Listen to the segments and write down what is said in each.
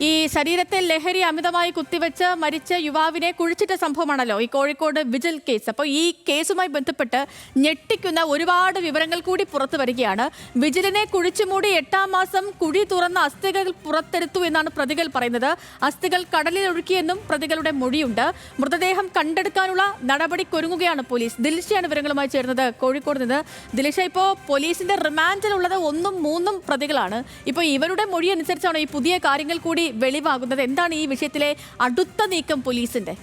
ഈ ശരീരത്തെ ലഹരി അമിതമായി കുത്തിവെച്ച് മരിച്ച യുവാവിനെ കുഴിച്ചിട്ട സംഭവമാണല്ലോ ഈ കോഴിക്കോട് വിജിൽ കേസ്. അപ്പോൾ ഈ കേസുമായി ബന്ധപ്പെട്ട് ഞെട്ടിക്കുന്ന ഒരുപാട് വിവരങ്ങൾ കൂടി പുറത്തു വരികയാണ്. വിജിലിനെ കുഴിച്ചുമൂടി 8-ാം മാസം കുഴി തുറന്ന അസ്ഥികൾ പുറത്തെടുത്തു എന്നാണ് പ്രതികൾ പറയുന്നത്. അസ്ഥികൾ കടലിൽ ഒഴുക്കിയെന്നും പ്രതികളുടെ മൊഴിയുണ്ട്. മൃതദേഹം കണ്ടെടുക്കാനുള്ള നടപടിക്കൊരുങ്ങുകയാണ് പോലീസ്. ദിൽഷയാണ് വിവരങ്ങളുമായി ചേർന്നത് കോഴിക്കോട് നിന്ന്. ദിൽഷ, ഇപ്പോൾ പോലീസിന്റെ റിമാൻഡിലുള്ളത് 1ഉം 3ഉം പ്രതികളാണ്. ഇപ്പോൾ ഇവരുടെ മൊഴി അനുസരിച്ചാണ് ഈ പുതിയ കാര്യങ്ങൾ കൂടി വെളിവാകുന്നത്. എന്താണ് ഈ വിഷയത്തിലെ അടുത്ത നീക്കം പോലീസിന്റെ?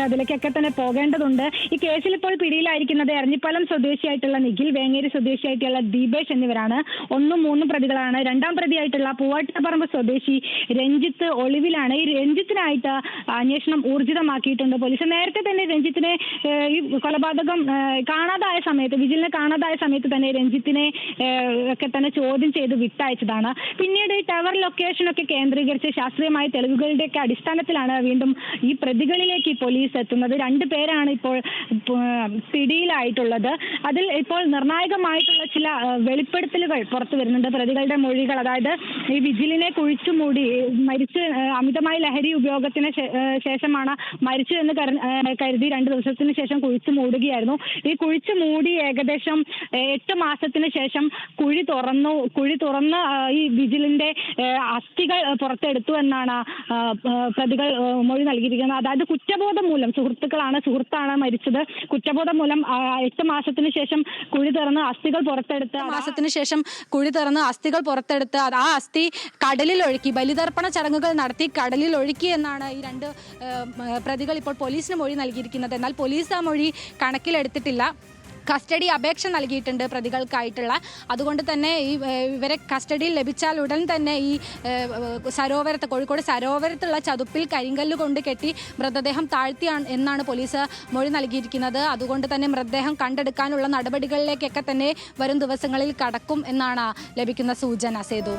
അതിലേക്കൊക്കെ തന്നെ പോകേണ്ടതുണ്ട്. ഈ കേസിൽ ഇപ്പോൾ പിടിയിലായിരിക്കുന്നത് എരഞ്ഞിപ്പാലം സ്വദേശിയായിട്ടുള്ള നിഖിൽ, വേങ്ങേരി സ്വദേശിയായിട്ടുള്ള ദീപേഷ് എന്നിവരാണ്. 1ഉം 3ഉം പ്രതികളാണ്. 2ാം പ്രതിയായിട്ടുള്ള പൂവാട്ടുപറമ്പ് സ്വദേശി രഞ്ജിത്ത് ഒളിവിലാണ്. ഈ രഞ്ജിത്തിനായിട്ട് അന്വേഷണം ഊർജിതമാക്കിയിട്ടുണ്ട് പോലീസ്. നേരത്തെ തന്നെ രഞ്ജിത്തിനെ ഈ കൊലപാതകം കാണാതായ സമയത്ത്, വിജിലിനെ കാണാതായ സമയത്ത് തന്നെ രഞ്ജിത്തിനെ ഒക്കെ തന്നെ ചോദ്യം ചെയ്ത് വിട്ടയച്ചതാണ്. പിന്നീട് ഈ ടവർ ലൊക്കേഷനൊക്കെ കേന്ദ്രീകരിച്ച് ശാസ്ത്രീയമായ തെളിവുകളുടെയൊക്കെ അടിസ്ഥാനത്തിലാണ് വീണ്ടും ഈ പ്രതികളിലേക്ക് പോലീസ് എത്തുന്നത്. 2 പേരാണ് ഇപ്പോൾ പിടിയിലായിട്ടുള്ളത്. അതിൽ ഇപ്പോൾ നിർണായകമായിട്ടുള്ള ചില വെളിപ്പെടുത്തലുകൾ പുറത്തു വരുന്നുണ്ട്. പ്രതികളുടെ മൊഴികൾ, അതായത് ഈ വിജിലിനെ കുഴിച്ചുമൂടി മരിച്ച് അമിതമായ ലഹരി ഉപയോഗത്തിന് ശേഷമാണ് മരിച്ചു എന്ന് കരുതി 2 ദിവസത്തിന് ശേഷം കുഴിച്ചു മൂടുകയായിരുന്നു. ഈ കുഴിച്ചു മൂടി ഏകദേശം 8 മാസത്തിന് ശേഷം കുഴി തുറന്ന് ഈ വിജിലിന്റെ അസ്ഥികൾ പുറത്തെടുത്തു എന്നാണ് പ്രതികൾ മൊഴി നൽകിയിരിക്കുന്നത്. അതായത് കുറ്റബോധം മൂലം, സുഹൃത്താണ് മരിച്ചത്. കുറ്റബോധം മൂലം 8 മാസത്തിന് ശേഷം കുഴി തുറന്ന് അസ്ഥികൾ പുറത്തെടുത്ത് ആ അസ്ഥി കടലിൽ ഒഴുക്കി, ബലിതർപ്പണ ചടങ്ങുകൾ നടത്തി കടലിൽ ഒഴുക്കി എന്നാണ് ഈ 2 പ്രതികൾ ഇപ്പോൾ പോലീസിന് മൊഴി നൽകിയിരിക്കുന്നത്. എന്നാൽ പോലീസ് ആ മൊഴി കണക്കിലെടുത്തിട്ടില്ല. കസ്റ്റഡി അപേക്ഷ നൽകിയിട്ടുണ്ട് പ്രതികൾക്കായിട്ടുള്ള. അതുകൊണ്ട് തന്നെ ഇവരെ കസ്റ്റഡിയിൽ ലഭിച്ചാൽ ഉടൻ തന്നെ ഈ കോഴിക്കോട് സരോവരത്തുള്ള ചതുപ്പിൽ കരിങ്കല്ല് കൊണ്ട് കെട്ടി മൃതദേഹം താഴ്ത്തിയാണ് എന്നാണ് പോലീസ് മൊഴി നൽകിയിരിക്കുന്നത്. അതുകൊണ്ട് തന്നെ മൃതദേഹം കണ്ടെടുക്കാനുള്ള നടപടികളിലേക്കൊക്കെ തന്നെ വരും ദിവസങ്ങളിൽ കടക്കും എന്നാണ് ലഭിക്കുന്ന സൂചന. സേതു.